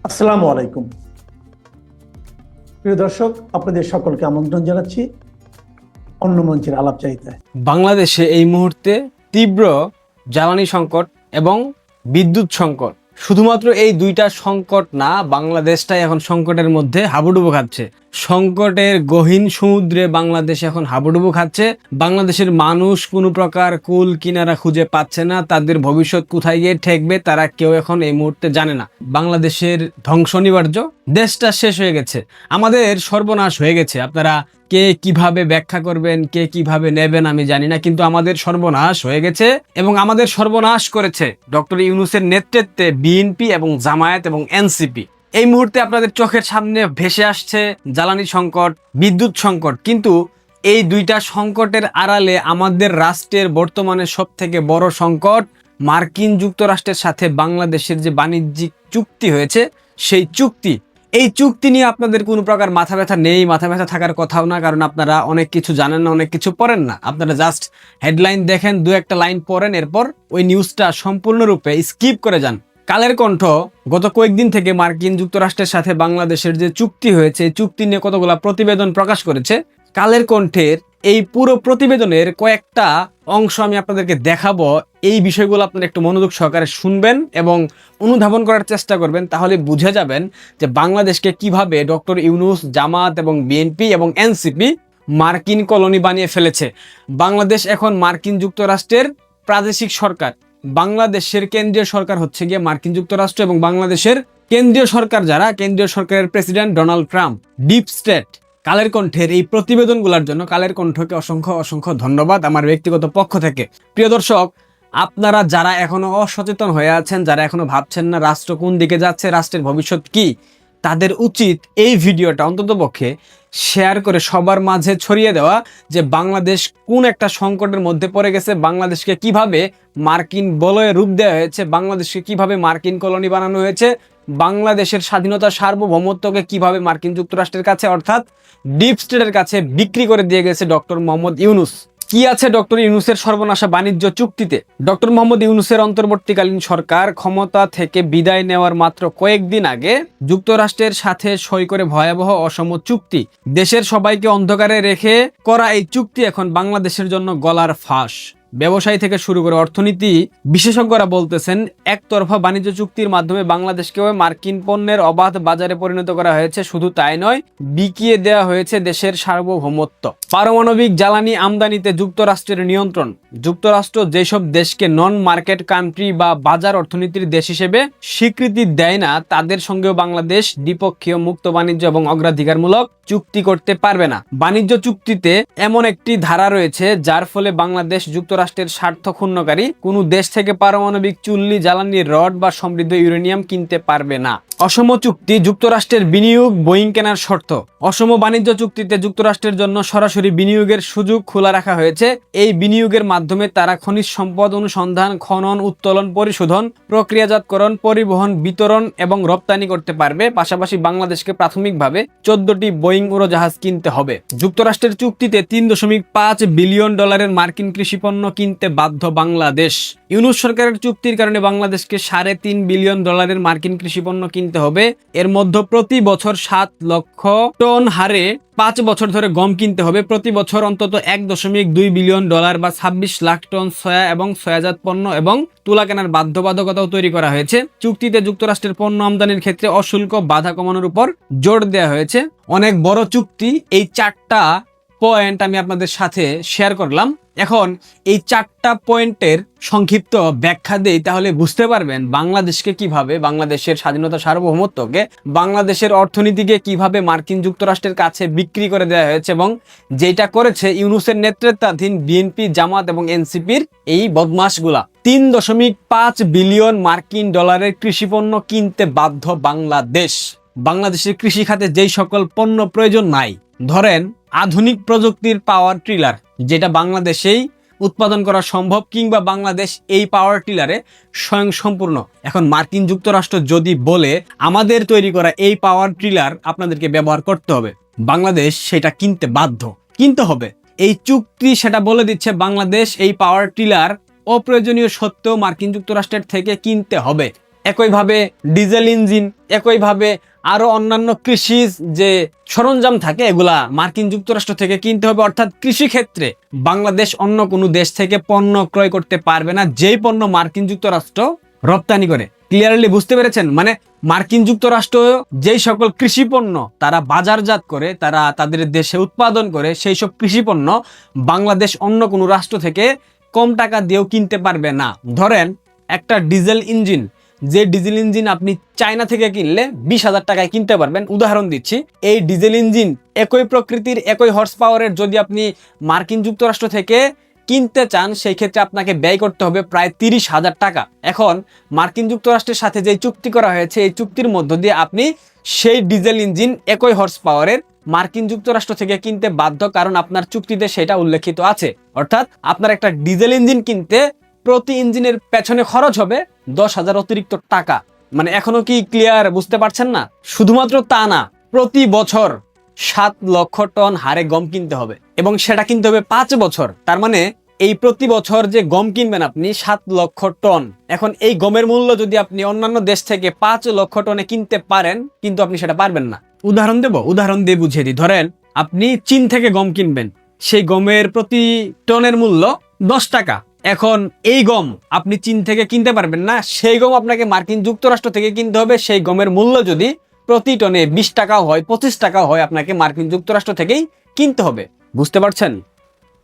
আসসালামু আলাইকুম প্রিয় দর্শক, আপনাদের সকলকে আমন্ত্রণ জানাচ্ছি অন্য মঞ্চের আলাপচারিতায়। বাংলাদেশে এই মুহূর্তে তীব্র জ্বালানি সংকট এবং বিদ্যুৎ সংকট। শুধুমাত্র এই দুইটা সংকট না, বাংলাদেশটাই এখন সংকটের মধ্যে হাবুডুবু খাচ্ছে। সংকটের গহীন সমুদ্রে বাংলাদেশ এখন হাবুডুবু খাচ্ছে। বাংলাদেশের মানুষ কোনো প্রকার কুল কিনারা খুঁজে পাচ্ছে না। তাদের ভবিষ্যৎ কোথায় গিয়ে ঠেকবে তারা কেউ এখন এই মুহূর্তে জানে না। বাংলাদেশের ধ্বংস অনিবার্য, দেশটা শেষ হয়ে গেছে, আমাদের সর্বনাশ হয়ে গেছে। আপনারা কে কিভাবে ব্যাখ্যা করবেন, কে কিভাবে নেবেন আমি জানি না, কিন্তু আমাদের সর্বনাশ হয়ে গেছে এবং আমাদের সর্বনাশ করেছে ডক্টর ইউনূসের নেতৃত্বে বিএনপি এবং জামায়াত এবং এনসিপি। এই মুহূর্তে আপনাদের চোখের সামনে ভেসে আসছে জ্বালানি সংকট, বিদ্যুৎ সংকট, কিন্তু এই দুইটা সংকটের আড়ালে আমাদের রাষ্ট্রের বর্তমানে সবথেকে বড় সংকট মার্কিন যুক্তরাষ্ট্রের সাথে বাংলাদেশের যে বাণিজ্যিক চুক্তি হয়েছে সেই চুক্তি। এই চুক্তি নিয়ে আপনাদের কোনো প্রকার মাথা ব্যথা নেই, মাথা ব্যথা থাকার কথাও না, কারণ আপনারা অনেক কিছু জানেন না, অনেক কিছু পড়েন না। আপনারা জাস্ট হেডলাইন দেখেন, দু একটা লাইন পড়েন, এরপর ওই নিউজটা সম্পূর্ণরূপে স্কিপ করে যান। কালের কণ্ঠ গত কয়েকদিন থেকে মার্কিন যুক্তরাষ্ট্রের সাথে বাংলাদেশের যে চুক্তি হয়েছে এই চুক্তি নিয়ে কতগুলা প্রতিবেদন প্রকাশ করেছে। কালের কণ্ঠের এই পুরো প্রতিবেদনের কয়েকটা অংশ আমি আপনাদেরকে দেখাবো। এই বিষয়গুলো আপনারা একটু মনোযোগ সহকারে শুনবেন এবং অনুধাবন করার চেষ্টা করবেন, তাহলে বুঝে যাবেন যে বাংলাদেশকে কিভাবে ডক্টর ইউনূস, জামাত এবং বিএনপি এবং এনসিপি মার্কিন কলোনি বানিয়ে ফেলেছে। বাংলাদেশ এখন মার্কিন যুক্তরাষ্ট্রের প্রাদেশিক সরকার। বাংলাদেশের কেন্দ্রীয় সরকার হচ্ছে গিয়ে মার্কিন যুক্তরাষ্ট্র এবং বাংলাদেশের কেন্দ্রীয় সরকার যারা, কেন্দ্রীয় সরকারের president Donald Trump, deep state. কালের কণ্ঠের এই প্রতিবেদনগুলোর জন্য কালের কণ্ঠকে অসংখ্য অসংখ্য ধন্যবাদ আমার ব্যক্তিগত পক্ষ থেকে। প্রিয় দর্শক, আপনারা যারা এখনো অসচেতন হয়ে আছেন, যারা এখনো ভাবছেন না রাষ্ট্র কোন দিকে যাচ্ছে, রাষ্ট্রের ভবিষ্যৎ কি, তাদের উচিত এই ভিডিওটা অন্ততপক্ষে শেয়ার করে সবার মাঝে ছড়িয়ে দেওয়া যে বাংলাদেশ কোন একটা সংকটের মধ্যে পড়ে গেছে, বাংলাদেশকে কিভাবে মার্কিন বলয়ে রূপ দেওয়া হয়েছে, বাংলাদেশকে কিভাবে মার্কিন কলোনি বানানো হয়েছে, বাংলাদেশের স্বাধীনতা সার্বভৌমত্বকে কিভাবে মার্কিন যুক্তরাষ্ট্রের কাছে অর্থাৎ ডিপ স্টেটের কাছে বিক্রি করে দিয়ে গেছে ডক্টর মোহাম্মদ ইউনূস। কি আছে ডক্টর ইউনূসের সর্বনাশা বাণিজ্য চুক্তিতে? ডক্টর মোহাম্মদ ইউনূসের অন্তর্বর্তীকালীন সরকার ক্ষমতা থেকে বিদায় নেওয়ার মাত্র কয়েকদিন আগে যুক্তরাষ্ট্রের সাথে সই করে ভয়াবহ অসম চুক্তি। দেশের সবাইকে অন্ধকারে রেখে করা এই চুক্তি এখন বাংলাদেশের জন্য গলার ফাঁস। ব্যবসায়ী থেকে শুরু করে অর্থনীতি বিশেষজ্ঞরা বলতেছেন, একতরফা বাণিজ্য চুক্তির মাধ্যমে বাংলাদেশকে মার্কিন পণ্যের অবাধ বাজারে পরিণত করা হয়েছে। শুধু তাই নয়, বিকিয়ে দেওয়া হয়েছে দেশের সার্বভৌমত্ব। পারমাণবিক জ্বালানি আমদানিতে যুক্তরাষ্ট্রের নিয়ন্ত্রণ। যুক্তরাষ্ট্র যেসব দেশকে নন মার্কেট কান্ট্রি বা বাজার অর্থনীতির দেশ হিসেবে স্বীকৃতি দেয় না, তাদের সঙ্গেও বাংলাদেশ দ্বিপক্ষীয় মুক্ত বাণিজ্য এবং অগ্রাধিকারমূলক চুক্তি করতে পারবে না। বাণিজ্য চুক্তিতে এমন একটি ধারা রয়েছে যার ফলে বাংলাদেশ যুক্তরাষ্ট্রের স্বার্থ ক্ষুণ্ণকারী কোনো দেশ থেকে পারমাণবিক চুল্লি, জ্বালানি রড বা সমৃদ্ধ ইউরেনিয়াম কিনতে পারবে না। অসম চুক্তি, যুক্তরাষ্ট্রের বিনিয়োগ, বোয়িং কেনার শর্ত। অসম বাণিজ্য চুক্তিতে যুক্তরাষ্ট্রের জন্য সরাসরি বিনিয়োগের সুযোগ খোলা রাখা হয়েছে। এই বিনিয়োগের মাধ্যমে তারা খনিজ সম্পদ অনুসন্ধান, খনন, উত্তোলন, পরিশোধন, প্রক্রিয়াজাতকরণ, পরিবহন, বিতরণ এবং রপ্তানি করতে পারবে। পাশাপাশি বাংলাদেশকে প্রাথমিকভাবে 14টি বোয়িং উড়োজাহাজ কিনতে হবে। যুক্তরাষ্ট্রের চুক্তিতে $3.5 বিলিয়ন মার্কিন কৃষিপণ্য কিনতে বাধ্য বাংলাদেশ। ইউনূস সরকারের চুক্তির কারণে বাংলাদেশকে $3.5 বিলিয়ন মার্কিন কৃষিপণ্য কিনতে হবে। এর মধ্যে প্রতি বছর 7 লক্ষ টন হারে 5 বছর ধরে গম কিনতে হবে। প্রতি বছর অন্তত $1.2 বিলিয়ন বা 26 লাখ টন সয়া এবং সয়াজাত পণ্য এবং তুলা কেনার বাধ্যবাধকতাও তৈরি করা হয়েছে। চুক্তিতে যুক্তরাষ্ট্রের পণ্য আমদানির ক্ষেত্রে অশুল্ক বাধা কমানোর উপর জোর দেওয়া হয়েছে। অনেক বড় চুক্তি। এই 4টা পয়েন্ট আমি আপনাদের সাথে শেয়ার করলাম। এখন এই 4টা পয়েন্টের সংক্ষিপ্ত ব্যাখ্যা দেই, তাহলে বুঝতে পারবেন বাংলাদেশকে কিভাবে, বাংলাদেশের স্বাধীনতা সার্বভৌমত্বকে, বাংলাদেশের অর্থনীতিকে কিভাবে মার্কিন যুক্তরাষ্ট্রের কাছে বিক্রি করে দেওয়া হয়েছে এবং যেটা করেছে ইউনূসের নেতৃত্বাধীন বিএনপি, জামাত এবং এনসিপির এই বদমাশগুলা। $3.5 বিলিয়ন মার্কিন কৃষিপণ্য কিনতে বাধ্য বাংলাদেশ। বাংলাদেশের কৃষি খাতে যেই সকল পণ্য প্রয়োজন নাই, ধরেন আধুনিক প্রযুক্তির পাওয়ার টিলার, যেটা বাংলাদেশেই উৎপাদন করা সম্ভব, কিংবা বাংলাদেশ এই পাওয়ার টিলারে স্বয়ংসম্পূর্ণ। এখন মার্কিন যুক্তরাষ্ট্র যদি বলে আমাদের তৈরি করা এই পাওয়ার টিলার আপনাদেরকে ব্যবহার করতে হবে, বাংলাদেশ সেটা কিনতে বাধ্য, কিনতে হবে। এই চুক্তি সেটা বলে দিচ্ছে বাংলাদেশ এই পাওয়ার টিলার অপ্রয়োজনীয় সত্ত্বেও মার্কিন যুক্তরাষ্ট্রের থেকে কিনতে হবে। একইভাবে ডিজেল ইঞ্জিন, একইভাবে আরো অন্যান্য কৃষি যে সরঞ্জাম থাকে এগুলা মার্কিন যুক্তরাষ্ট্র থেকে কিনতে হবে। অর্থাৎ কৃষি ক্ষেত্রে বাংলাদেশ অন্য কোনো দেশ থেকে পণ্য ক্রয় করতে পারবে না, যেই পণ্য মার্কিন যুক্তরাষ্ট্র রপ্তানি করে। ক্লিয়ারলি বুঝতে পেরেছেন? মানে মার্কিন যুক্তরাষ্ট্র যেই সকল কৃষি পণ্য তারা বাজারজাত করে, তারা তাদের দেশে উৎপাদন করে, সেই সব কৃষি পণ্য বাংলাদেশ অন্য কোনো রাষ্ট্র থেকে কম টাকা দিয়েও কিনতে পারবে না। ধরেন একটা ডিজেল ইঞ্জিন, যে ডিজেল ইঞ্জিন আপনি চায়না থেকে কিনলে 20,000 টাকায় কিনতে পারবেন, উদাহরণ দিচ্ছি, এই ডিজেল ইঞ্জিন একই প্রকৃতির একই হর্স পাওয়ারের যদি আপনি মার্কিন যুক্তরাষ্ট্র থেকে কিনতে চান, সেই ক্ষেত্রে আপনাকে ব্যয় করতে হবে প্রায় 30,000 টাকা। এখন মার্কিন যুক্তরাষ্ট্রের সাথে যে চুক্তি করা হয়েছে, এই চুক্তির মধ্য দিয়ে আপনি সেই ডিজেল ইঞ্জিন একই হর্স পাওয়ারের মার্কিন যুক্তরাষ্ট্র থেকে কিনতে বাধ্য, কারণ আপনার চুক্তিতে সেটা উল্লেখিত আছে। অর্থাৎ আপনার একটা ডিজেল ইঞ্জিন কিনতে প্রতি ইঞ্জিনের পেছনে খরচ হবে 10,000 অতিরিক্ত টাকা। মানে এখনো কি ক্লিয়ার বুঝতে পারছেন না? শুধুমাত্র তা না, প্রতি বছর 7 লক্ষ টন হারে গম কিনতে হবে এবং সেটা কিনতে হবে 5 বছর। তার মানে এই প্রতি বছর যে গম কিনবেন আপনি 7 লক্ষ টন। এখন এই গমের মূল্য যদি আপনি অন্যান্য দেশ থেকে 5 লক্ষ টনে কিনতে পারেন, কিন্তু আপনি সেটা পারবেন না। উদাহরণ দিয়ে বুঝিয়ে দিই। ধরেন আপনি চীন থেকে গম কিনবেন, সেই গমের প্রতি টনের মূল্য 10 টাকা। এখন এই গম আপনি চীন থেকে কিনতে পারবেন না, সেই গম আপনাকে মার্কিন যুক্তরাষ্ট্র থেকে কিনতে হবে। সেই গমের মূল্য যদি প্রতি টনে 20 টাকাও হয়, 25 টাকাও হয়, আপনাকে মার্কিন যুক্তরাষ্ট্র থেকেই কিনতে হবে। বুঝতে পারছেন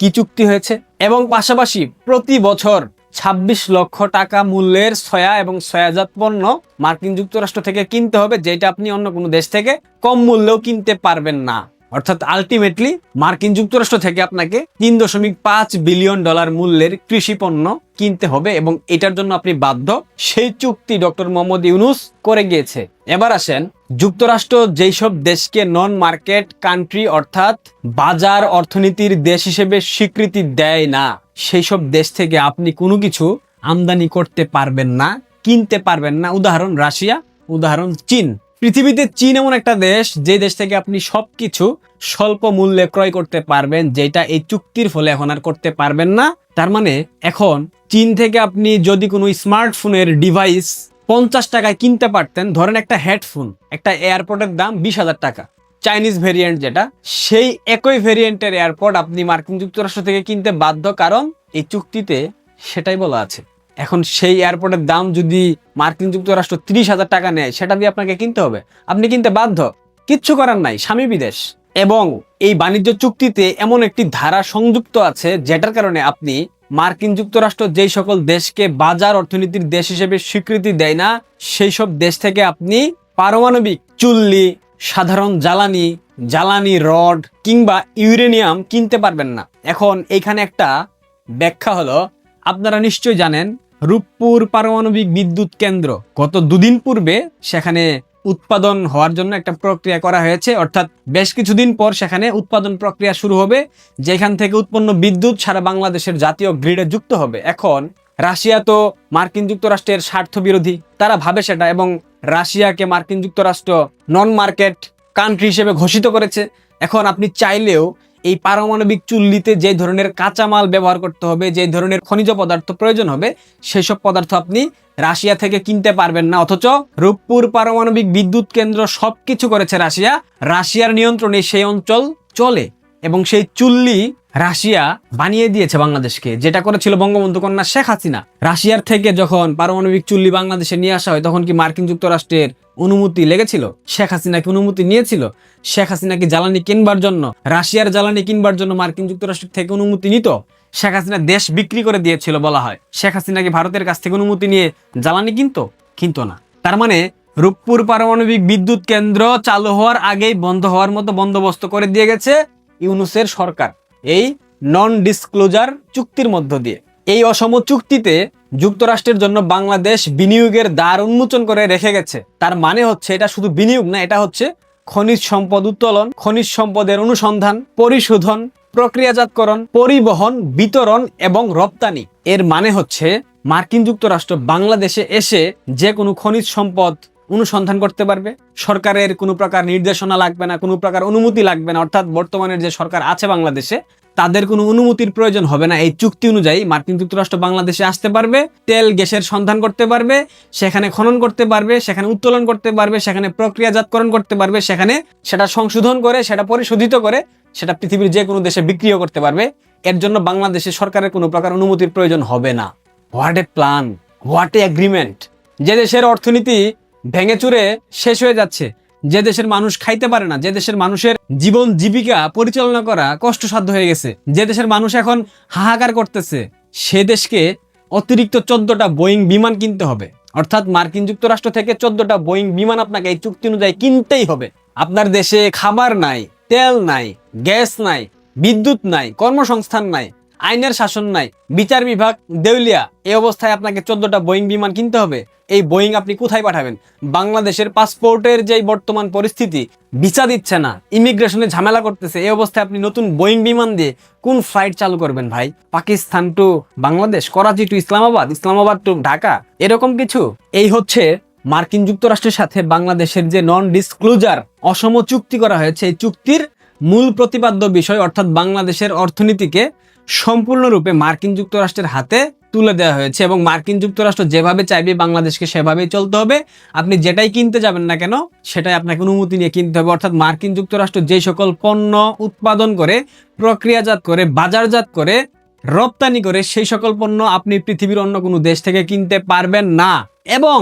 কি চুক্তি হয়েছে? এবং পাশাপাশি প্রতি বছর 26 লক্ষ টাকা মূল্যের সয়া এবং সয়াজাত পণ্য মার্কিন যুক্তরাষ্ট্র থেকে কিনতে হবে, যেটা আপনি অন্য কোনো দেশ থেকে কম মূল্যেও কিনতে পারবেন না। অর্থাৎ আলটিমেটলি মার্কিন যুক্তরাষ্ট্র থেকে আপনাকে $3.5 বিলিয়ন মূল্যের কৃষি পণ্য কিনতে হবে এবং এটার জন্য আপনি বাধ্য। সেই চুক্তি ডক্টর মোহাম্মদ ইউনূস করে গিয়েছে। এবার আসেন, যুক্তরাষ্ট্র যেই সব দেশকে নন মার্কেট কান্ট্রি অর্থাৎ বাজার অর্থনীতির দেশ হিসেবে স্বীকৃতি দেয় না, সেই সব দেশ থেকে আপনি কোনো কিছু আমদানি করতে পারবেন না, কিনতে পারবেন না। উদাহরণ রাশিয়া, উদাহরণ চীন। পৃথিবীতে চীন এমন একটা দেশ, যে দেশ থেকে আপনি সবকিছু স্বল্প মূল্যে ক্রয় করতে পারবেন, যেটা এই চুক্তির ফলে এখন আর করতে পারবেন না। তার মানে এখন চীন থেকে আপনি যদি কোনো স্মার্টফোনের ডিভাইস 50 টাকায় কিনতে পারতেন, ধরেন একটা হেডফোন, একটা এয়ারপোর্টের দাম 20,000 টাকা, চাইনিজ ভেরিয়েন্ট যেটা, সেই একই ভেরিয়েন্টের এয়ারপোর্ট আপনি মার্কিন যুক্তরাষ্ট্র থেকে কিনতে বাধ্য, কারণ এই চুক্তিতে সেটাই বলা আছে। এখন সেই এয়ারপোর্টের দাম যদি মার্কিন যুক্তরাষ্ট্র 30,000 টাকা নেয়, সেটা দিয়ে আপনাকে কিনতে হবে, আপনি কিনতে বাধ্য, কিচ্ছু করার নাই, স্বামী বিদেশ। এবং এই বাণিজ্য চুক্তিতে এমন একটি ধারা সংযুক্ত আছে, যেটার কারণে আপনি মার্কিন যুক্তরাষ্ট্র যেই সকল দেশকে বাজার অর্থনীতির দেশ হিসেবে স্বীকৃতি দেয় না, সেই সব দেশ থেকে আপনি পারমাণবিক চুল্লি, সাধারণ জ্বালানি রড কিংবা ইউরেনিয়াম কিনতে পারবেন না। এখন এইখানে একটা ব্যাখ্যা হলো, আপনারা নিশ্চয়ই জানেন রূপপুর পারমাণবিক বিদ্যুৎ কেন্দ্র গত 2 দিন পূর্বে সেখানে উৎপাদন হওয়ার জন্য একটা প্রক্রিয়া করা হয়েছে। অর্থাৎ বেশ কিছুদিন পর সেখানে উৎপাদন প্রক্রিয়া শুরু হবে, যেখান থেকে উৎপন্ন বিদ্যুৎ সারা বাংলাদেশের জাতীয় গ্রিডে যুক্ত হবে। এখন রাশিয়া তো মার্কিন যুক্তরাষ্ট্রের স্বার্থ বিরোধী, তারা ভাবে সেটা, এবং রাশিয়াকে মার্কিন যুক্তরাষ্ট্র নন মার্কেট কান্ট্রি হিসেবে ঘোষিত করেছে। এখন আপনি চাইলেও এই পারমাণবিক চুল্লিতে যে ধরনের কাঁচামাল ব্যবহার করতে হবে, যে ধরনের খনিজ পদার্থ প্রয়োজন হবে, সেই সব পদার্থ আপনি রাশিয়া থেকে কিনতে পারবেন না। অথচ রূপপুর পারমাণবিক বিদ্যুৎ কেন্দ্র সবকিছু করেছে রাশিয়ার নিয়ন্ত্রণে সেই অঞ্চল চলে, এবং সেই চুল্লি রাশিয়া বানিয়ে দিয়েছে বাংলাদেশকে, যেটা করেছিল বঙ্গবন্ধু কন্যা শেখ হাসিনা। রাশিয়ার থেকে যখন পারমাণবিক চুল্লি বাংলাদেশে নিয়ে আসা হয়, তখন কি মার্কিন যুক্তরাষ্ট্রের অনুমতি লেগেছিল? শেখ হাসিনা কি অনুমতি নিয়েছিল? শেখ হাসিনা কি জ্বালানি কিনবার জন্য, রাশিয়ার জ্বালানি কিনবার জন্য মার্কিন যুক্তরাষ্ট্র থেকে অনুমতি নিত? শেখ হাসিনা দেশ বিক্রি করে দিয়েছিল বলা হয়। শেখ হাসিনা কি ভারতের কাছ থেকে অনুমতি নিয়ে জ্বালানি কিনতো না? তার মানে রূপপুর পারমাণবিক বিদ্যুৎ কেন্দ্র চালু হওয়ার আগেই বন্ধ হওয়ার মতো বন্দোবস্ত করে দিয়ে গেছে ইউনূসের সরকার, এই নন ডিসক্লোজার চুক্তির মধ্য দিয়ে। এই অসম চুক্তিতে যুক্তরাষ্ট্রের জন্য বাংলাদেশ বিনিয়োগের দ্বার উন্মোচন করে রেখে গেছে। তার মানে হচ্ছে এটা শুধু বিনিয়োগ না, এটা হচ্ছে খনিজ সম্পদ উত্তোলন, খনিজ সম্পদের অনুসন্ধান, পরিশোধন, প্রক্রিয়াজাতকরণ, পরিবহন, বিতরণ এবং রপ্তানি। এর মানে হচ্ছে মার্কিন যুক্তরাষ্ট্র বাংলাদেশে এসে যে কোনো খনিজ সম্পদ অনুসন্ধান করতে পারবে, সরকারের কোনো প্রকার নির্দেশনা লাগবে না, কোনো প্রকার অনুমতি লাগবে না। অর্থাৎ বর্তমানের যে সরকার আছে বাংলাদেশে, তাদের কোনো অনুমতির প্রয়োজন হবে না। এই চুক্তি অনুযায়ী মার্কিন যুক্তরাষ্ট্র বাংলাদেশে আসতে পারবে, তেল গ্যাসের সন্ধান করতে পারবে, সেখানে খনন করতে পারবে, সেখানে উত্তোলন করতে পারবে, সেখানে প্রক্রিয়াজাতকরণ করতে পারবে, সেখানে সেটা সংশোধন করে, সেটা পরিশোধিত করে, সেটা পৃথিবীর যে কোনো দেশে বিক্রিও করতে পারবে। এর জন্য বাংলাদেশের সরকারের কোনো প্রকার অনুমতির প্রয়োজন হবে না। What a plan, what a agreement! যে দেশের অর্থনীতি ভেঙে চুরে শেষ হয়ে যাচ্ছে, যে দেশের মানুষ খাইতে পারে না, যে দেশের মানুষের জীবন জীবিকা পরিচালনা করা কষ্টসাধ্য হয়ে গেছে, যে দেশের মানুষ এখন হাহাকার করতেছে, সে দেশকে অতিরিক্ত 14টা বোয়িং বিমান কিনতে হবে। অর্থাৎ মার্কিন যুক্তরাষ্ট্র থেকে 14টা বোয়িং বিমান আপনাকে এই চুক্তি অনুযায়ী কিনতেই হবে। আপনার দেশে খাবার নাই, তেল নাই, গ্যাস নাই, বিদ্যুৎ নাই, কর্মসংস্থান নাই, আইনের শাসন নাই, বিচার বিভাগ দেউলিয়া। এই অবস্থায় আপনাকে 14টা বোয়িং বিমান কিনতে হবে। এই বোয়িং আপনি কোথায় পাঠাবেন? বাংলাদেশের পাসপোর্টের যেই বর্তমান পরিস্থিতি, ভিসা দিচ্ছে না, ইমিগ্রেশনে ঝামেলা করতেছে, এই অবস্থায় আপনি নতুন বোয়িং বিমান দিয়ে কোন ফ্লাইট চালু করবেন ভাই? Pakistan to Bangladesh, Karachi to Islamabad, Islamabad to Dhaka, এরকম কিছু? এই হচ্ছে মার্কিন যুক্তরাষ্ট্রের সাথে বাংলাদেশের যে নন ডিসক্লোজার অসম চুক্তি করা হয়েছে, এই চুক্তির মূল প্রতিপাদ্য বিষয়, অর্থাৎ বাংলাদেশের অর্থনীতিকে সম্পূর্ণরূপে মার্কিন যুক্তরাষ্ট্রের হাতে তুলে দেওয়া হয়েছে এবং মার্কিন যুক্তরাষ্ট্র যেভাবে চাইবে বাংলাদেশকে সেভাবেই চলতে হবে। আপনি যেটাই কিনতে যাবেন না কেন, সেটাই আপনাকে অনুমতি নিয়ে কিনতে হবে। অর্থাৎ মার্কিন যুক্তরাষ্ট্র যে সকল পণ্য উৎপাদন করে, প্রক্রিয়াজাত করে, বাজারজাত করে, রপ্তানি করে, সেই সকল পণ্য আপনি পৃথিবীর অন্য কোনো দেশ থেকে কিনতে পারবেন না। এবং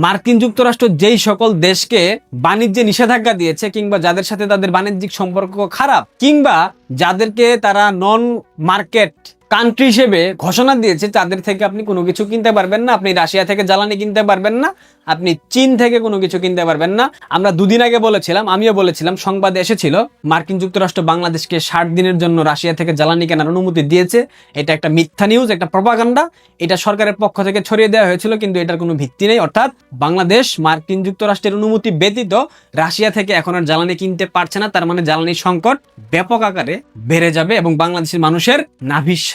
মার্কিন যুক্তরাষ্ট্র যেই সকল দেশকে বাণিজ্যে নিষেধাজ্ঞা দিয়েছে, কিংবা যাদের সাথে তাদের বাণিজ্যিক সম্পর্ক খারাপ, কিংবা যাদেরকে তারা নন মার্কেট কান্ট্রি হিসেবে ঘোষণা দিয়েছে, তাদের থেকে আপনি কোনো কিছু কিনতে পারবেন না। আপনি রাশিয়া থেকে জ্বালানি কিনতে পারবেন না, আপনি চীন থেকে কোনো কিছু কিনতে পারবেন না। আমরা দুদিন আগে বলেছিলাম, আমিও বলেছিলাম, সংবাদে এসেছিল, মার্কিন যুক্তরাষ্ট্র বাংলাদেশকে 60 দিনের জন্য রাশিয়া থেকে জ্বালানি কেনার অনুমতি দিয়েছে। এটা একটা মিথ্যা নিউজ, একটা প্রপাগান্ডা। এটা সরকারের পক্ষ থেকে ছড়িয়ে দেওয়া হয়েছিল, কিন্তু এটার কোনো ভিত্তি নেই। অর্থাৎ বাংলাদেশ মার্কিন যুক্তরাষ্ট্রের অনুমতি ব্যতীত রাশিয়া থেকে এখন আর জ্বালানি কিনতে পারছে না। তার মানে জ্বালানির সংকট ব্যাপক আকারে বেড়ে যাবে এবং বাংলাদেশের মানুষের নাভিশ্বাস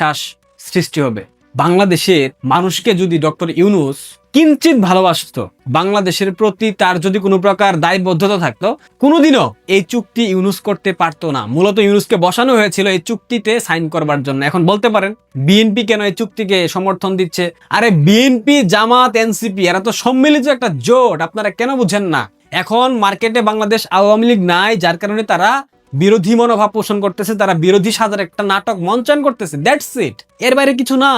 সৃষ্টি হবে। বাংলাদেশের মানুষকে যদি ডক্টর ইউনূস কিঞ্চিত ভালোবাসতো, বাংলাদেশের প্রতি তার যদি কোনো প্রকার দায়বদ্ধতা থাকতো, কোনোদিনও এই চুক্তি ইউনূস করতে পারতো না। মূলত ইউনূসকে বসানো হয়েছিল এই চুক্তিতে সাইন করবার জন্য। এখন বলতে পারেন বিএনপি কেন এই চুক্তিকে সমর্থন দিচ্ছে? আরে বিএনপি, জামাত, এনসিপি, এরা তো সম্মিলিত একটা জোট, আপনারা কেন বুঝেন না? এখন মার্কেটে বাংলাদেশ আওয়ামী লীগ নাই, যার কারণে তারা বিরোধী মনোভাব পোষণ করতেছে, তারা বিরোধী সাজার একটা নাটক মঞ্চায়ন করতেছে। দ্যাটস ইট, এর বাইরে কিছু না।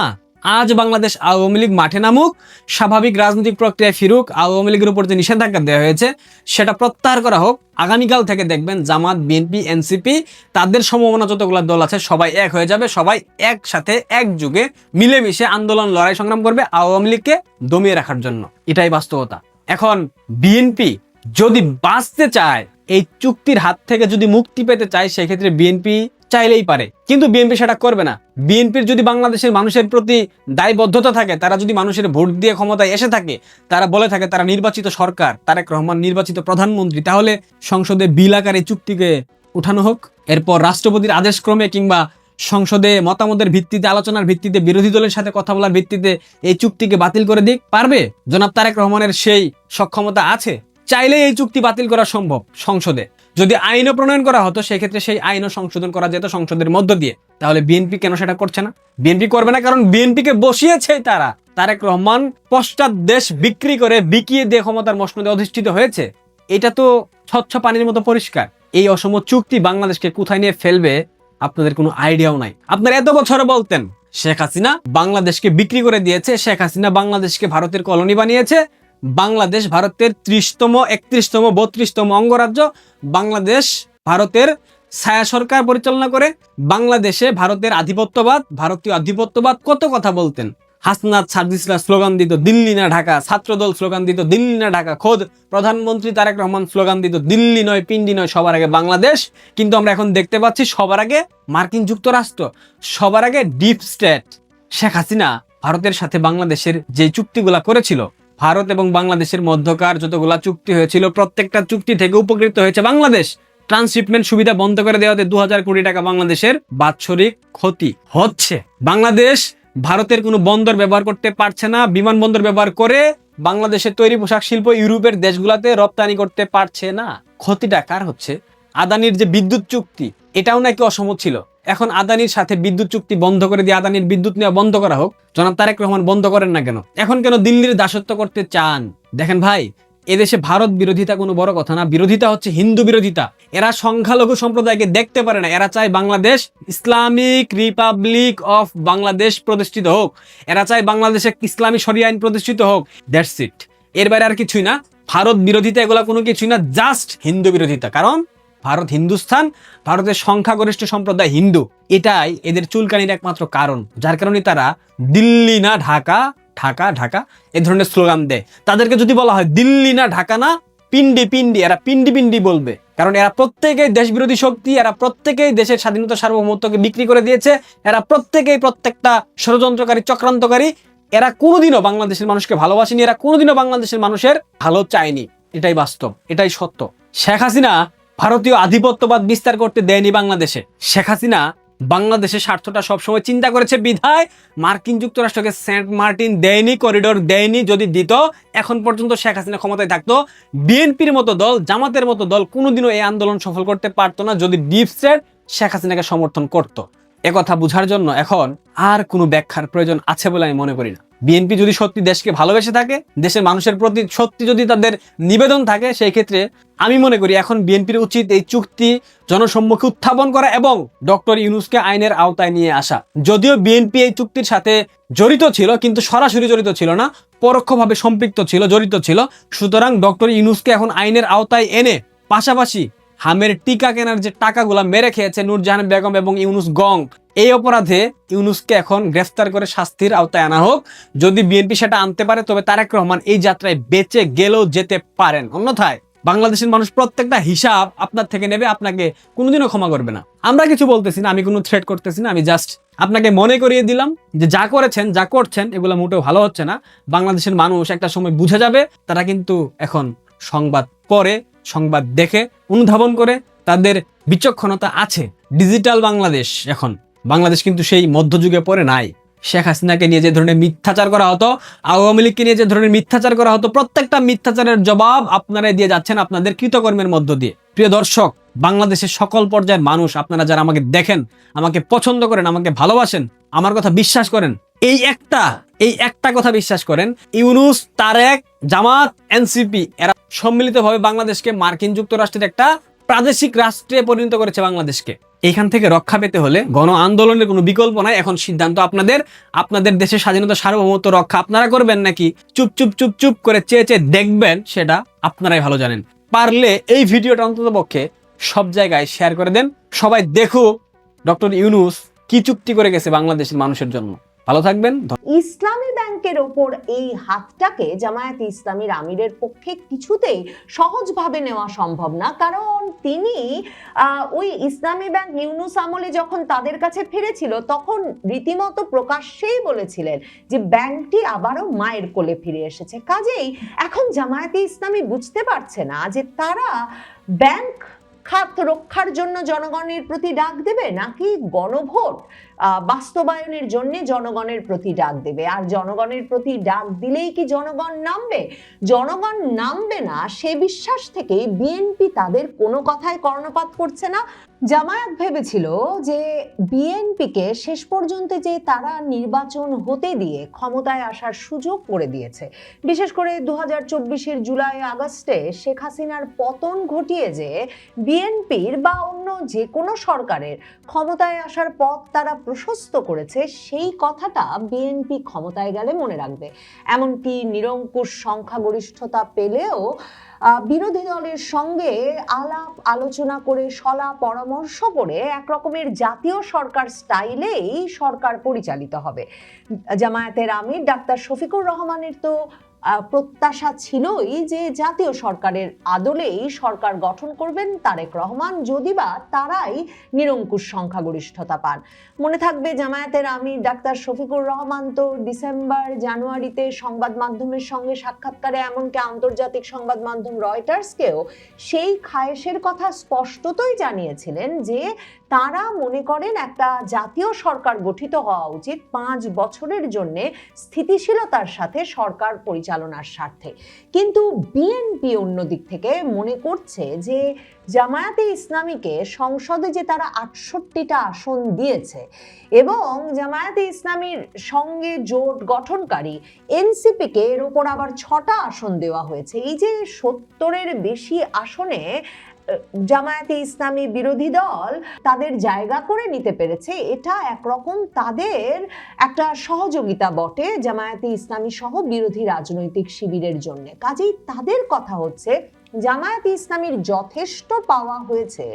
আজ বাংলাদেশ আওয়ামী লীগ মাঠে নামুক, স্বাভাবিক রাজনৈতিক প্রক্রিয়ায় ফিরুক, আওয়ামী লীগের উপর যে নিষেধাজ্ঞা দেওয়া হয়েছে সেটা প্রত্যাহার করা হোক। আগামীকাল থেকে দেখবেন জামাত, বিএনপি, এনসিপি, তাদের সমমনা যতগুলো দল আছে সবাই এক হয়ে যাবে, সবাই একসাথে একযুগে মিলেমিশে আন্দোলন, লড়াই, সংগ্রাম করবে আওয়ামী লীগকে দমিয়ে রাখার জন্য। এটাই বাস্তবতা। এখন বিএনপি যদি বাঁচতে চায়, এই চুক্তির হাত থেকে যদি মুক্তি পেতে চায়, সেক্ষেত্রে বিএনপি চাইলেই পারে, কিন্তু বিএনপি সেটা করবে না। বিএনপির যদি বাংলাদেশের মানুষের প্রতি দায়বদ্ধতা থাকে, তারা যদি মানুষের ভোট দিয়ে ক্ষমতায় এসে থাকে, তারা বলে থাকে তারা নির্বাচিত সরকার, তারেক রহমান নির্বাচিত প্রধানমন্ত্রী, তাহলে সংসদে বিল আকারে চুক্তিকে উঠানো হোক। এরপর রাষ্ট্রপতির আদেশক্রমে কিংবা সংসদে মতামতের ভিত্তিতে, আলোচনার ভিত্তিতে, বিরোধী দলের সাথে কথা বলার ভিত্তিতে এই চুক্তিকে বাতিল করে দিক। পারবে? জনাব তারেক রহমানের সেই সক্ষমতা আছে। চাইলে এই চুক্তি বাতিল করা সম্ভব সংসদে। যদি আইনও প্রণয়ন করা হতো, সেক্ষেত্রে সেই আইনও সংশোধন করা যেত সংসদের মধ্য দিয়ে। তাহলে বিএনপি কেন সেটা করছে না? বিএনপি করবে না কারণ বিএনপিকে বসিয়েছে তারা। তারেক রহমান পশ্চাৎ দেশ বিক্রি করে, বিকিয়ে দিয়ে ক্ষমতার মসনদে অধিষ্ঠিত হয়েছে। এটা তো স্বচ্ছ পানির মতো পরিষ্কার। এই অসম চুক্তি বাংলাদেশকে কোথায় নিয়ে ফেলবে আপনাদের কোনো আইডিয়াও নাই। আপনারা এত বছর বলতেন শেখ হাসিনা বাংলাদেশকে বিক্রি করে দিয়েছে, শেখ হাসিনা বাংলাদেশকে ভারতের কলোনি বানিয়েছে, বাংলাদেশ ভারতের 30তম, 31তম, 32তম অঙ্গরাজ্য, বাংলাদেশ ভারতের ছায়া সরকার পরিচালনা করে, বাংলাদেশে ভারতের আধিপত্যবাদ, ভারতীয় আধিপত্যবাদ, কত কথা বলতেন। হাসনাত সার্জিসরা স্লোগান দিত দিল্লি না ঢাকা, ছাত্রদল স্লোগান দিত দিল্লি না ঢাকা, খোদ প্রধানমন্ত্রী তারেক রহমান স্লোগান দিত দিল্লি নয়, পিন্ডি নয়, সবার আগে বাংলাদেশ। কিন্তু আমরা এখন দেখতে পাচ্ছি সবার আগে মার্কিন যুক্তরাষ্ট্র, সবার আগে ডিপ স্টেট। শেখ হাসিনা ভারতের সাথে বাংলাদেশের যে চুক্তিগুলা করেছিল, ভারত এবং বাংলাদেশের মধ্যকার যতগুলা চুক্তি হয়েছিল, প্রত্যেকটা চুক্তি থেকে উপকৃত হয়েছে বাংলাদেশ। ট্রান্সশিপমেন্ট সুবিধা বন্ধ করে দেওয়াতে 2000 কোটি টাকা বাংলাদেশের বাৎসরিক ক্ষতি হচ্ছে। বাংলাদেশ ভারতের কোনো বন্দর ব্যবহার করতে পারছে না, বিমানবন্দর ব্যবহার করে বাংলাদেশের তৈরি পোশাক শিল্প ইউরোপের দেশগুলোতে রপ্তানি করতে পারছে না। ক্ষতিটা কার হচ্ছে? আদানির যে বিদ্যুৎ চুক্তি এটাও নাকি অসম ছিল। এখন আদানির সাথে বিদ্যুৎ চুক্তি বন্ধ করে দিয়ে আদানির বিদ্যুৎ নেওয়া বন্ধ করা হোক, জনাব তারেক রহমান বন্ধ করেন না কেন? এখন কেন দিল্লির দাসত্ব করতে চান? দেখেন ভাই, এদেশে ভারত বিরোধিতা কোনো বড় কথা না, বিরোধিতা হচ্ছে হিন্দু বিরোধিতা। এরা সংখ্যালঘু সম্প্রদায়কে দেখতে পারে না। এরা চায় Bangladesh Islamic Republic of Bangladesh প্রতিষ্ঠিত হোক, এরা চায় বাংলাদেশে ইসলামী শরিয়া আইন প্রতিষ্ঠিত হোক, দ্যাটস ইট। এর বাইরে আর কিছুই না। ভারত বিরোধিতা এগুলা কোনো কিছুই না, জাস্ট হিন্দু বিরোধিতা। কারণ ভারত হিন্দুস্থান, ভারতের সংখ্যাগরিষ্ঠ সম্প্রদায় হিন্দু, এটাই এদের চুলকানির একমাত্র কারণ, যার কারণে তারা দিল্লি না ঢাকা, ঢাকা ঢাকা এ ধরনের স্লোগান দেয়। তাদেরকে যদি বলা হয় দিল্লি না ঢাকা না পিন্ডি পিন্ডি, এরা পিন্ডি পিন্ডি বলবে। কারণ এরা প্রত্যেকেই দেশ বিরোধী শক্তি, এরা প্রত্যেকেই দেশের স্বাধীনতা সার্বভৌমত্বকে বিক্রি করে দিয়েছে, এরা প্রত্যেকেই প্রত্যেকটা ষড়যন্ত্রকারী, চক্রান্তকারী। এরা কোনোদিনও বাংলাদেশের মানুষকে ভালোবাসেনি, এরা কোনোদিনও বাংলাদেশের মানুষের ভালো চায়নি। এটাই বাস্তব, এটাই সত্য। শেখ হাসিনা ভারতীয় আধিপত্যবাদ বিস্তার করতে দেয়নি বাংলাদেশে। শেখ হাসিনা বাংলাদেশের স্বার্থটা সবসময় চিন্তা করেছে বিধায় মার্কিন যুক্তরাষ্ট্রকে সেন্ট মার্টিন দেয়নি, করিডোর দেয়নি। যদি দিত এখন পর্যন্ত শেখ হাসিনা ক্ষমতায় থাকতো। বিএনপির মতো দল, জামাতের মতো দল কোনোদিনও এই আন্দোলন সফল করতে পারতো না যদি ডিপ স্টেট শেখ হাসিনাকে সমর্থন করত। একথা বোঝার জন্য এখন আর কোনো ব্যাখ্যার প্রয়োজন আছে বলে আমি মনে করি না। বিএনপি যদি সত্যি দেশকে ভালোবেসে থাকে, দেশের মানুষের প্রতি সত্যি যদি তাদের নিবেদন থাকে, সেই ক্ষেত্রে আমি মনে করি এখন বিএনপির উচিত এই চুক্তি জনসম্মুখে উত্থাপন করা এবং ডক্টর ইউনূসকে আইনের আওতায় নিয়ে আসা। যদিও বিএনপি এই চুক্তির সাথে জড়িত ছিল, কিন্তু সরাসরি জড়িত ছিল না, পরোক্ষভাবে সম্পৃক্ত ছিল, জড়িত ছিল। সুতরাং ডক্টর ইউনূসকে এখন আইনের আওতায় এনে পাশাপাশি হামের টিকা কেনার যে টাকাগুলা মেরে খেয়েছে নূরজাহান বেগম এবং ইউনূস গং, এই অপরাধে ইউনূসকে এখন গ্রেফতার করে শাস্তির আওতায় আনা হোক। যদি বিএনপি সেটা আনতে পারে তবে তারেক রহমান এই যাত্রায় বেঁচে গেলেও যেতে পারেন, অন্যথায় বাংলাদেশের মানুষ প্রত্যেকটা হিসাব আপনার থেকে নেবে, আপনাকে কোনোদিনও ক্ষমা করবে না। আমরা কিছু বলতেছি না, আমি কোনো থ্রেট করতেছি না, আমি জাস্ট আপনাকে মনে করিয়ে দিলাম যে যা করেছেন, যা করছেন এগুলো মোটেও ভালো হচ্ছে না। বাংলাদেশের মানুষ একটা সময় বুঝে যাবে, তারা কিন্তু এখন সংবাদ পড়ে, সংবাদ দেখে, অনুধাবন করে, তাদের বিচক্ষণতা আছে। ডিজিটাল বাংলাদেশ এখন, বাংলাদেশ কিন্তু সেই মধ্যযুগে পড়ে নাই। শেখ হাসিনাকে নিয়ে যে ধরনের মিথ্যাচার করা হতো, আওয়ামী লীগকে নিয়ে যে ধরনের মিথ্যাচার করা হতো, প্রত্যেকটা মিথ্যাচারের জবাব আপনারাই দিয়ে যাচ্ছেন আপনাদের কৃতকর্মের মধ্য দিয়ে। প্রিয় দর্শক, বাংলাদেশের সকল পর্যায়ের মানুষ, আপনারা যারা আমাকে দেখেন, আমাকে পছন্দ করেন, আমাকে ভালোবাসেন, আমার কথা বিশ্বাস করেন, এই একটা কথা বিশ্বাস করেন, ইউনূস, তারেক, জামাত, এনসিপি এরা সম্মিলিতভাবে বাংলাদেশকে মার্কিন যুক্তরাষ্ট্রের একটা প্রাদেশিক রাষ্ট্রে পরিণত করেছে বাংলাদেশকে। এখান থেকে রক্ষা পেতে হলে গণ আন্দোলনের কোনো বিকল্প নাই। এখন সিদ্ধান্ত আপনাদের, আপনাদের দেশের স্বাধীনতা সার্বভৌমত্ব রক্ষা আপনারা করবেন নাকি চুপ চুপ চুপ চুপ করে চেয়ে চেয়ে দেখবেন, সেটা আপনারাই ভালো জানেন। পারলে এই ভিডিওটা অন্ততপক্ষে সব জায়গায় শেয়ার করে দেন, সবাই দেখুক ডক্টর ইউনূস কি চুক্তি করে গেছে বাংলাদেশের মানুষের জন্য। ভালো থাকবেন। ইসলামী ব্যাংকের ওপর এই হাতটাকে জামায়াত ইসলামীর আমিরের পক্ষে কিছুতেই সহজভাবে নেওয়া সম্ভব না, কারণ তিনি ওই ইসলামী ব্যাংক ইউনূস আমলে যখন তাদের কাছে ফিরেছিল তখন রীতিমতো প্রকাশ্যেই বলেছিলেন যে ব্যাংকটি আবারও মায়ের কোলে ফিরে এসেছে। কাজেই এখন জামায়াতে ইসলামী বুঝতে পারছে না যে তারা ব্যাংক খাত রক্ষার জন্য জনগণের প্রতি ডাক দেবে নাকি গণভোট বাস্তবায়নের জন্য জনগণের প্রতি ডাক দেবে। আর জনগণের প্রতি ডাক দিলেই কি জনগণ নামবে? জনগণ নামবে না সে বিশ্বাস থেকেই বিএনপি তাদের কোনো কথায় কর্ণপাত করছে না। জামায়াত ভেবেছিল যে বিএনপিকে শেষ পর্যন্ত যে তারা নির্বাচন হতে দিয়ে ক্ষমতায় আসার সুযোগ করে দিয়েছে, বিশেষ করে 2024-এর জুলাই আগস্টে শেখ হাসিনার পতন ঘটিয়ে যে বিএনপির বা অন্য যে কোনো সরকারের ক্ষমতায় আসার পথ তারা প্রশস্ত করেছে, সেই কথাটা বিএনপি ক্ষমতায় গেলে মনে রাখবে। এমনকি নিরঙ্কুশ সংখ্যাগরিষ্ঠতা পেলেও বিরোধী দলের সঙ্গে আলাপ আলোচনা করে, সলা পরামর্শ করে একরকমের জাতীয় সরকার স্টাইলেই সরকার পরিচালিত হবে। জামায়াতের আমির ডাক্তার শফিকুর রহমানের তো প্রত্যাশা ছিলই যে জাতীয় সরকারের আদলেই সরকার গঠন করবেন তারেক রহমান, যদিবা তারাই নিরঙ্কুশ সংখ্যাগরিষ্ঠতা পান। মনে থাকবে জামায়াতের আমির ডাক্তার শফিকুর রহমান তো ডিসেম্বর জানুয়ারিতে সংবাদ মাধ্যমের সঙ্গে সাক্ষাৎকারে, এমনকি আন্তর্জাতিক সংবাদ মাধ্যম রয়টার্সকেও সেই খায়েশের কথা স্পষ্টতই জানিয়েছিলেন যে তারা মনে করেন একটা জাতীয় সরকার গঠিত হওয়া উচিত, 5 বছরের জন্য স্থিতিশীলতার সাথে সরকার পরিচালনা পরিচালনার স্বার্থে। কিন্তু বিএনপি অন্যদিক থেকে মনে করছে যে জামায়াতে ইসলামীকে সংসদে যে তারা 68টা আসন দিয়েছে এবং জামায়াতে ইসলামীর সঙ্গে জোট গঠনকারী এনসিপিকে এর উপর আবার 6টা আসন দেওয়া হয়েছে, এই যে 70-এর বেশি আসনে জামায়াতে ইসলামী বিরোধী দল তাদের জায়গা করে নিতে পেরেছে, এটা একরকম তাদের একটা সহযোগিতা বটে জামায়াতে ইসলামী সহ বিরোধী রাজনৈতিক শিবিরের জন্য। কাজেই তাদের কথা হচ্ছে জামায়াতে ইসলামীর যথেষ্ট পাওয়া হয়েছে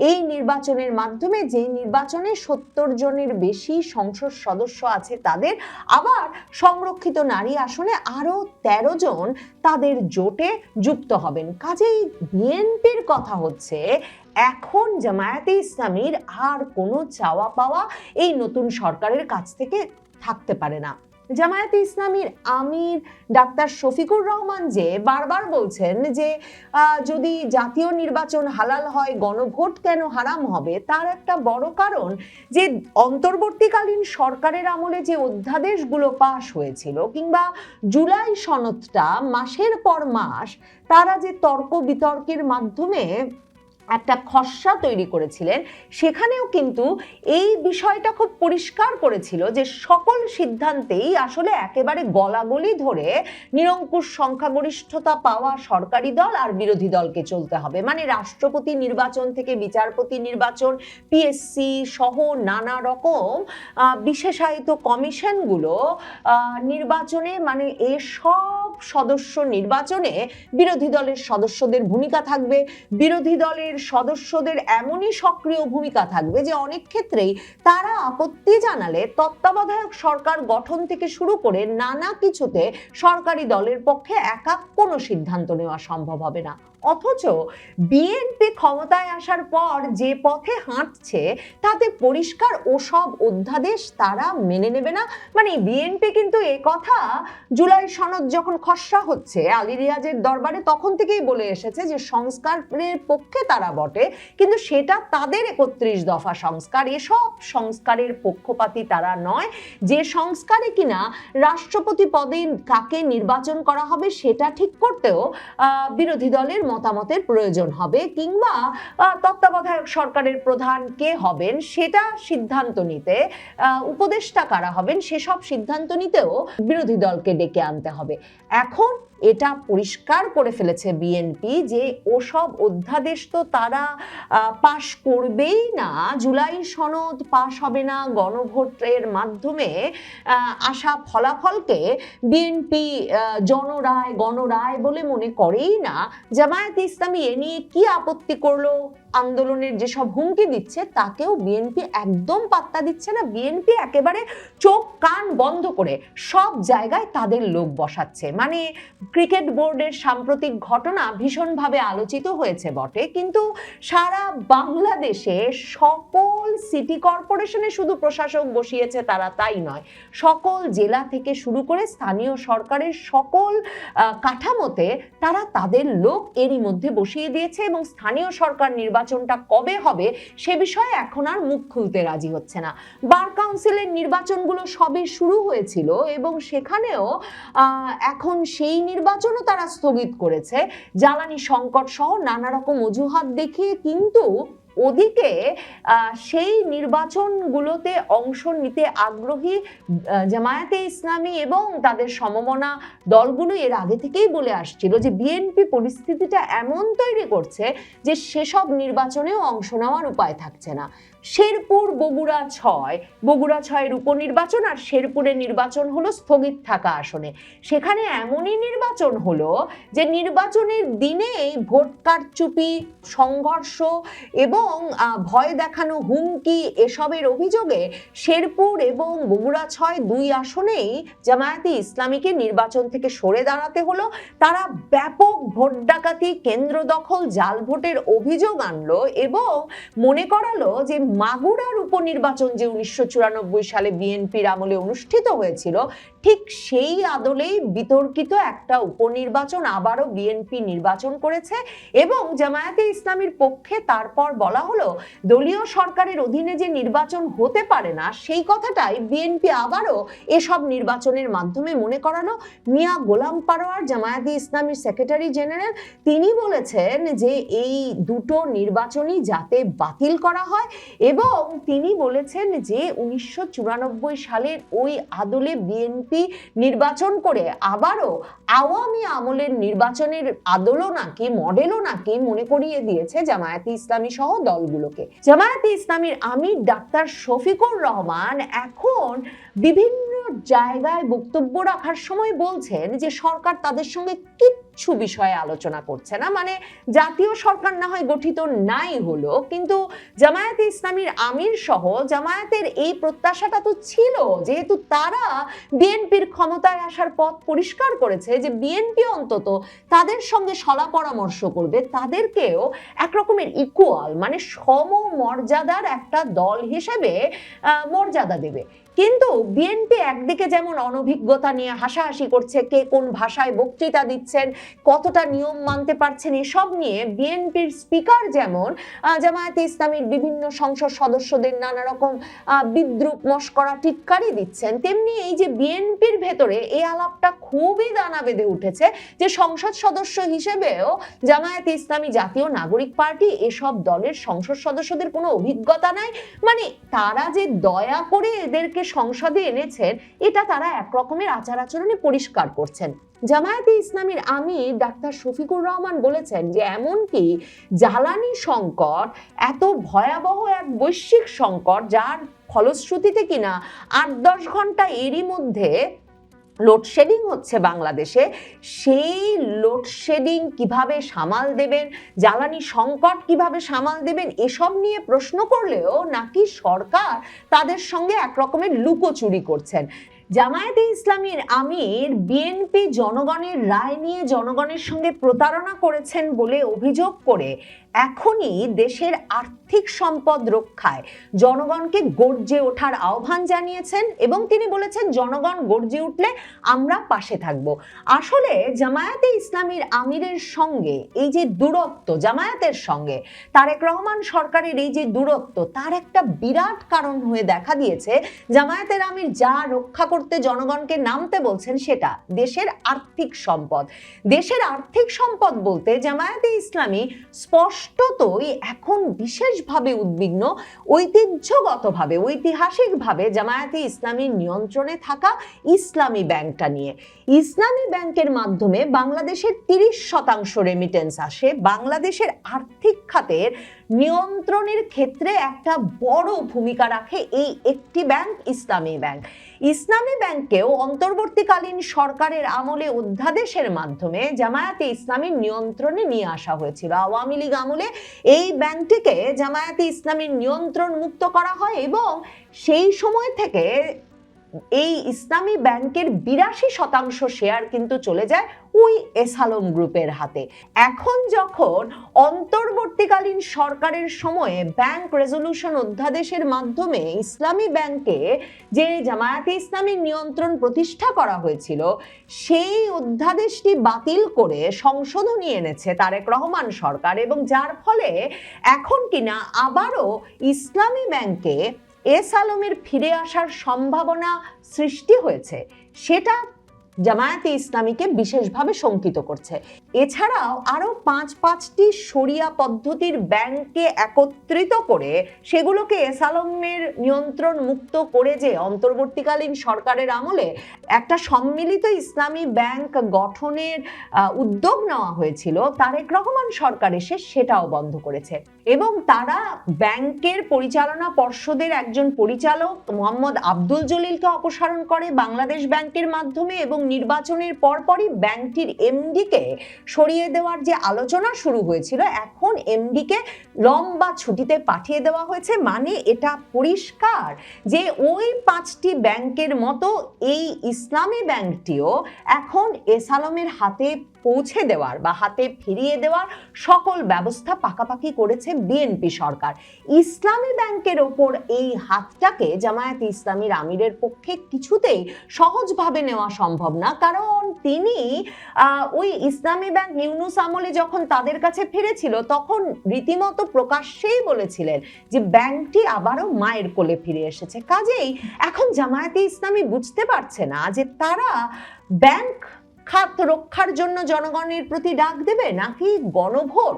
এই নির্বাচনের মাধ্যমে, যে নির্বাচনে 70 জনের বেশি সংসদ সদস্য আছে তাদের, আবার সংরক্ষিত নারী আসনে আরো 13 জন তাদের জোটে যুক্ত হবেন। কাজেই বিএনপির কথা হচ্ছে এখন জামায়াতে ইসলামীর আর কোনো চাওয়া পাওয়া এই নতুন সরকারের কাছ থেকে থাকতে পারে না। জামায়াতে ইসলামীর আমির ডাক্তার শফিকুর রহমান যে বারবার বলছেন যে যদি জাতীয় নির্বাচন হালাল হয় গণভোট কেন হারাম হবে, তার একটা বড় কারণ যে অন্তর্বর্তীকালীন সরকারের আমলে যে অধ্যাদেশগুলো পাশ হয়েছিল কিংবা জুলাই সনদটা মাসের পর মাস তারা যে তর্ক বিতর্কের মাধ্যমে একটা খসড়া তৈরি করেছিলেন, সেখানেও কিন্তু এই বিষয়টা খুব পরিষ্কার করেছিল যে সকল সিদ্ধান্তেই আসলে একেবারে গলাগলি ধরে নিরঙ্কুশ সংখ্যাগরিষ্ঠতা পাওয়া সরকারি দল আর বিরোধী দলকে চলতে হবে। মানে রাষ্ট্রপতি নির্বাচন থেকে বিচারপতি নির্বাচন, পিএসসি সহ নানা রকম বিশেষায়িত কমিশনগুলো নির্বাচনে, মানে এসব সদস্য নির্বাচনে বিরোধী দলের সদস্যদের ভূমিকা থাকবে, বিরোধী দলের সদস্যদের এমনই সক্রিয় ভূমিকা থাকবে যে অনেক ক্ষেত্রেই তারা আপত্তি জানালে তত্ত্বাবধায়ক সরকার গঠন থেকে শুরু করে নানা কিছুতে সরকারি দলের পক্ষে একা কোনো সিদ্ধান্ত নেওয়া সম্ভব হবে না। অথচ বিএনপি ক্ষমতায় আসার পর যে পথে হাঁটছে তাতে পরিষ্কার ওসব অধ্যাদেশ তারা মেনে নেবে না। মানে বিএনপি কিন্তু এ কথা জুলাই সনদ যখন খসড়া হচ্ছে আলী রিয়াজের দরবারে তখন থেকেই বলে এসেছে যে সংস্কারের পক্ষে তারা বটে, কিন্তু সেটা তাদের 31 দফা সংস্কার, এসব সংস্কারের পক্ষপাতী তারা নয়। যে সংস্কারে কিনা রাষ্ট্রপতি পদে কাকে নির্বাচন করা হবে সেটা ঠিক করতেও বিরোধী দলের মতামতের প্রয়োজন হবে, কিংবা তত্ত্বাবধায়ক সরকারের প্রধান কে হবেন সেটা সিদ্ধান্ত নিতে উপদেষ্টা কারা হবেন সেসব সিদ্ধান্ত নিতেও বিরোধী দলকে ডেকে আনতে হবে। এখন এটা পরিষ্কার করে ফেলেছে বিএনপি যে ওসব অধ্যাদেশ তো তারা পাশ করবেই না, জুলাই সনদ পাশ হবে না, গণভোটের মাধ্যমে আসা ফলাফলকে বিএনপি জনরায় গণরায় বলে মনে করেই না। জামায়াতে ইসলামী এ নিয়ে কি আপত্তি করলো, আন্দোলনের যেসব হুমকি দিচ্ছে তাকেও বিএনপি একদম পাত্তা দিচ্ছে না। বিএনপি একেবারে চোখ কান বন্ধ করে সব জায়গায় তাদের লোক বসাচ্ছে। মানে ক্রিকেট বোর্ডের সাম্প্রতিক ঘটনা ভীষণভাবে আলোচিত হয়েছে বটে, কিন্তু সারা বাংলাদেশে সকল সিটি কর্পোরেশনে শুধু প্রশাসক বসিয়েছে তারা তাই নয়, সকল জেলা থেকে শুরু করে স্থানীয় সরকারের সকল কাঠামোতে তারা তাদের লোক এরই মধ্যে বসিয়ে দিয়েছে এবং স্থানীয় সরকার নির্বাচনটা কবে হবে সে বিষয়ে এখন আর মুখ খুলতে রাজি হচ্ছে না। বার কাউন্সিলের নির্বাচনগুলো সবে শুরু হয়েছিল এবং সেখানেও এখন সেই নির্বাচনও তারা স্থগিত করেছে জ্বালানি সংকট সহ নানা রকম অজুহাত দেখিয়ে। কিন্তু ওদিকে সেই নির্বাচনগুলোতে অংশ নিতে আগ্রহী জামায়াতে ইসলামী এবং তাদের সমমনা দলগুলো এর আগে থেকেই বলে আসছিল যে বিএনপি পরিস্থিতিটা এমন তৈরি করছে যে সেসব নির্বাচনেও অংশ নেওয়ার উপায় থাকছে না। শেরপুর বগুড়া 6, বগুড়া 6-এর উপনির্বাচন আর শেরপুরের নির্বাচন হলো স্থগিত থাকা আসনে। সেখানে এমনই নির্বাচন হলো যে নির্বাচনের দিনেই ভোট কারচুপি, সংঘর্ষ এবং ভয় দেখানো, হুমকি এসবের অভিযোগে শেরপুর এবং বগুড়া 6 দুই আসনেই জামায়াতে ইসলামীকে নির্বাচন থেকে সরে দাঁড়াতে হলো। তারা ব্যাপক ভোট ডাকাতি, কেন্দ্র দখল, জাল ভোটের অভিযোগ আনলো এবং মনে করালো যে মাগুরার উপনির্বাচন যে 1994 সালে বিএনপির আমলে অনুষ্ঠিত হয়েছিল ঠিক সেই আদলেই বিতর্কিত একটা উপনির্বাচন আবারও বিএনপি নির্বাচন করেছে এবং জামায়াতে ইসলামীর পক্ষে তারপর বলা হলো দলীয় সরকারের অধীনে যে নির্বাচন হতে পারে না সেই কথাটাই বিএনপি আবারও এসব নির্বাচনের মাধ্যমে মনে করালো। মিয়া গোলাম পারোয়ার জামায়াতে ইসলামীর সেক্রেটারি জেনারেল তিনি বলেছেন যে এই দুটো নির্বাচনই যাতে বাতিল করা হয় এবং তিনি বলেছেন যে 1994 সালের ওই আদলে বিএনপি নির্বাচন করে আবারও আওয়ামী আমলের নির্বাচনের আদলও নাকি মডেলও নাকি মনে করিয়ে দিয়েছে জামায়াতে ইসলামী সহ দলগুলোকে। জামায়াতে ইসলামীর আমির ডাক্তার শফিকুর রহমান এখন বিভিন্ন জায়গায় বক্তব্য রাখার সময় বলছেন যে সরকার তাদের সঙ্গে কিচ্ছু বিষয়ে আলোচনা করছে না, মানে জাতীয় সরকার না হয় গঠিত নাই হলো, কিন্তু জামায়াতে ইসলামীর আমির সহ জামায়াতের এই প্রত্যাশাটা তো ছিল যেহেতু তারা বিএনপির ক্ষমতায় আসার পথ পরিষ্কার করেছে যে বিএনপি অন্তত তাদের সঙ্গে সলা পরামর্শ করবে, তাদেরকেও একরকমের ইকুয়াল মানে সমমর্যাদার একটা দল হিসেবে মর্যাদা দেবে। কিন্তু বিএনপি একদিকে যেমন অনভিজ্ঞতা নিয়ে হাসাহাসি করছে, কে কোন ভাষায় বক্তৃতা দিচ্ছেন, কতটা নিয়ম মানতে পারছেন, এসব নিয়ে বিএনপির স্পিকার যেমন জামায়াতে ইসলামীর বিভিন্ন সংসদ সদস্যদের নানা রকম বিদ্রুপ মস্করা টিটকারি দিচ্ছেন, তেমনি এই যে বিএনপির ভেতরে এই আলাপটা খুবই দানা বেঁধে উঠেছে যে সংসদ সদস্য হিসেবেও জামায়াতে ইসলামী জাতীয় নাগরিক পার্টি এসব দলের সংসদ সদস্যদের কোনো অভিজ্ঞতা নাই, মানে তারা যে দয়া করে এদেরকে সংসদে এনেছেন এটা তারা একরকমের আচার আচরণে পরিষ্কার করছেন। জামায়াতে ইসলামীর আমির ডাক্তার শফিকুর রহমান বলেছেন যে এমনকি জ্বালানি সংকট এত ভয়াবহ এক বৈশ্বিক সংকট যার ফলশ্রুতিতে কিনা 8-10 ঘন্টা এরই মধ্যে লোডশেডিং হচ্ছে বাংলাদেশে, সেই লোডশেডিং কিভাবে সামাল দেবেন, জ্বালানি সংকট কিভাবে সামাল দেবেন এসব নিয়ে প্রশ্ন করলেও নাকি সরকার তাদের সঙ্গে একরকমের লুকোচুরি করছেন। জামায়াতে ইসলামীর আমির বিএনপি জনগণের রায় নিয়ে জনগণের সঙ্গে প্রতারণা করেছেন বলে অভিযোগ করে এখনই দেশের আর্থিক সম্পদ রক্ষায় জনগণকে গর্জে ওঠার আহ্বান জানিয়েছেন এবং তিনি বলেছেন জনগণ গর্জে উঠলে আমরা পাশে থাকব। আসলে জামায়াতে ইসলামীর আমিরের সঙ্গে এই যে দূরত্ব, জামায়াতের সঙ্গে তারেক রহমান সরকারের এই যে দূরত্ব, তার একটা বিরাট কারণ হয়ে দেখা দিয়েছে জামায়াতের আমির যা রক্ষা করতে জনগণকে নামতে বলছেন সেটা দেশের আর্থিক সম্পদ। দেশের আর্থিক সম্পদ বলতে জামায়াতে ইসলামী স্পষ্টতই এখন বিশেষভাবে উদ্বিগ্ন ঐতিহ্যগতভাবে ঐতিহাসিকভাবে জামায়াতে ইসলামীর নিয়ন্ত্রণে থাকা ইসলামী ব্যাংকটা নিয়ে। ইসলামী ব্যাংকের মাধ্যমে বাংলাদেশের 30% রেমিটেন্স আসে। বাংলাদেশের আর্থিক খাতের নিয়ন্ত্রণের ক্ষেত্রে একটা বড় ভূমিকা রাখে এই একটি ব্যাংক, ইসলামী ব্যাংক। ইসলামী ব্যাংকেও অন্তর্বর্তীকালীন সরকারের আমলে অধ্যাদেশের মাধ্যমে জামায়াতে ইসলামীর নিয়ন্ত্রণে নিয়ে আসা হয়েছিল। আওয়ামী লীগ আমলে এই ব্যাংকটিকে জামায়াতে ইসলামীর নিয়ন্ত্রণ মুক্ত করা হয় এবং সেই সময় থেকে এই ইসলামী ব্যাংকের 82% শেয়ার কিন্তু চলে যায় ওই এসালম গ্রুপের হাতে। এখন যখন অন্তর্বর্তীকালীন সরকারের সময়ে ব্যাংক রেজলিউশন অধ্যাদেশের মাধ্যমে ইসলামী ব্যাংকে যে জামায়াতে ইসলামীর নিয়ন্ত্রণ প্রতিষ্ঠা করা হয়েছিল সেই অধ্যাদেশটি বাতিল করে সংশোধনী এনেছে তারেক রহমান সরকার এবং যার ফলে এখন কিনা আবারও ইসলামী ব্যাংকে এসালমের ফিরে আসার সম্ভাবনা সৃষ্টি হয়েছে, সেটা জামায়াতে ইসলামীকে বিশেষভাবে শঙ্কিত করছে। এছাড়াও আরো 5-5টি শরিয়া পদ্ধতির ব্যাংককে একত্রিত করে সেগুলোকে এসালমের নিয়ন্ত্রণ মুক্ত করে যে অন্তর্বর্তীকালীন সরকারের আমলে একটা সম্মিলিত ইসলামী ব্যাংক গঠনের উদ্যোগ নেওয়া হয়েছিল, তারেক রহমান সরকার এসে সেটাও বন্ধ করেছে এবং তারা ব্যাংকের পরিচালনা পর্ষদের একজন পরিচালক মোহাম্মদ আব্দুল জলিলকে অপসারণ করে বাংলাদেশ ব্যাংকের মাধ্যমে এবং নির্বাচনের পরপরই ব্যাংকটির এমডিকে সরিয়ে দেওয়ার যে আলোচনা শুরু হয়েছিল এখন এমডিকে লম্বা ছুটিতে পাঠিয়ে দেওয়া হয়েছে। মানে এটা পরিষ্কার যে ওই 5টি ব্যাংকের মতো এই ইসলামী ব্যাংকটিও এখন এসালমের হাতে পৌঁছে দেওয়ার বা হাতে ফিরিয়ে দেওয়ার সকল ব্যবস্থা পাকাপাকি করেছে বিএনপি সরকার। ইসলামী ব্যাংকের ওপর এই হাতটাকে জামায়াতে ইসলামীর আমিরের পক্ষে কিছুতেই সহজভাবে নেওয়া সম্ভব না, কারণ তিনি ওই ইসলামী ব্যাংক ইউনূস আমলে যখন তাদের কাছে ফিরেছিল তখন রীতিমতো প্রকাশ্যেই বলেছিলেন যে ব্যাংকটি আবারও মায়ের কোলে ফিরে এসেছে। কাজেই এখন জামায়াতে ইসলামী বুঝতে পারছে না যে তারা ব্যাংক খাত রক্ষার জন্য জনগণের প্রতি ডাক দেবে নাকি গণভোট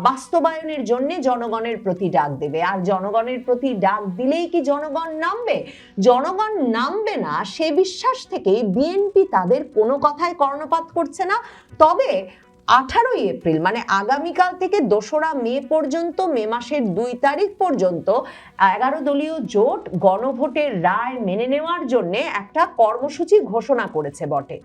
বাস্তবায়নের জন্য জনগণের প্রতি ডাক দেবে। আর জনগণের প্রতি ডাক দিলেই কি জনগণ নামবে? জনগণ নামবে না সে বিশ্বাস থেকেই বিএনপি তাদের কোনো কথায় কর্ণপাত করছে না। তবে 18ই এপ্রিল মানে আগামীকাল থেকে 2রা মে পর্যন্ত, মে মাসের 2 তারিখ পর্যন্ত 11 দলীয় জোট গণভোটের রায় মেনে নেওয়ার জন্য একটা কর্মসূচি ঘোষণা করেছে বটে।